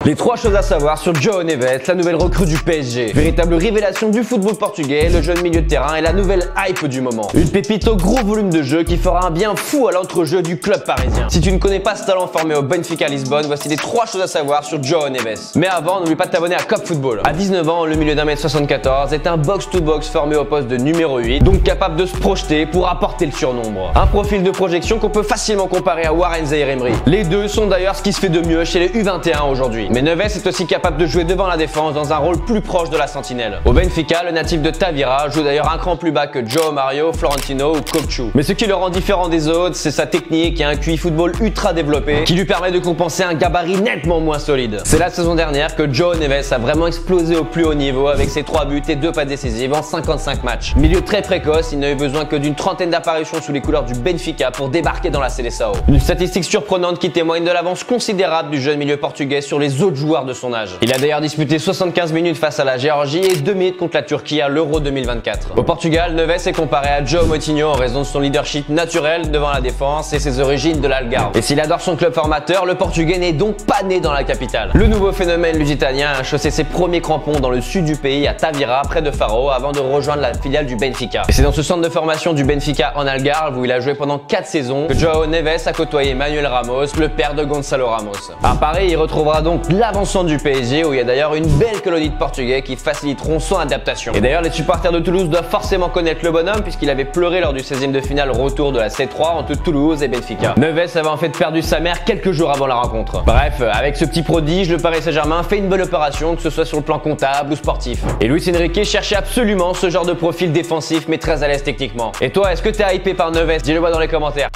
Les 3 choses à savoir sur João Neves, la nouvelle recrue du PSG. Véritable révélation du football portugais, le jeune milieu de terrain est la nouvelle hype du moment. Une pépite au gros volume de jeu qui fera un bien fou à l'entrejeu du club parisien. Si tu ne connais pas ce talent formé au Benfica Lisbonne, voici les 3 choses à savoir sur João Neves. Mais avant, n'oublie pas de t'abonner à Cop Football. À 19 ans, le milieu d'1m74 est un box-to-box formé au poste de numéro 8, donc capable de se projeter pour apporter le surnombre. Un profil de projection qu'on peut facilement comparer à Warren Zaïre-Emery. Les deux sont d'ailleurs ce qui se fait de mieux chez les U21 aujourd'hui. Mais Neves est aussi capable de jouer devant la défense dans un rôle plus proche de la sentinelle. Au Benfica, le natif de Tavira joue d'ailleurs un cran plus bas que João Mario, Florentino ou Cocu. Mais ce qui le rend différent des autres, c'est sa technique et un QI football ultra développé qui lui permet de compenser un gabarit nettement moins solide. C'est la saison dernière que João Neves a vraiment explosé au plus haut niveau avec ses 3 buts et 2 passes décisives en 55 matchs. Milieu très précoce, il n'a eu besoin que d'une trentaine d'apparitions sous les couleurs du Benfica pour débarquer dans la Seleção. Une statistique surprenante qui témoigne de l'avance considérable du jeune milieu portugais sur les autres joueurs de son âge. Il a d'ailleurs disputé 75 minutes face à la Géorgie et 2 minutes contre la Turquie à l'Euro 2024. Au Portugal, Neves est comparé à João Moutinho en raison de son leadership naturel devant la défense et ses origines de l'Algarve. Et s'il adore son club formateur, le Portugais n'est donc pas né dans la capitale. Le nouveau phénomène lusitanien a chaussé ses premiers crampons dans le sud du pays à Tavira, près de Faro, avant de rejoindre la filiale du Benfica. Et c'est dans ce centre de formation du Benfica en Algarve où il a joué pendant 4 saisons que João Neves a côtoyé Manuel Ramos, le père de Gonçalo Ramos. À Paris, il retrouvera donc l'avancement du PSG où il y a d'ailleurs une belle colonie de Portugais qui faciliteront son adaptation. Et d'ailleurs, les supporters de Toulouse doivent forcément connaître le bonhomme puisqu'il avait pleuré lors du 16e de finale retour de la C3 entre Toulouse et Benfica. Neves avait en fait perdu sa mère quelques jours avant la rencontre. Bref, avec ce petit prodige, le Paris Saint-Germain fait une bonne opération, que ce soit sur le plan comptable ou sportif. Et Luis Enrique cherchait absolument ce genre de profil défensif mais très à l'aise techniquement. Et toi, est-ce que t'es hypé par Neves? Dis-le moi dans les commentaires.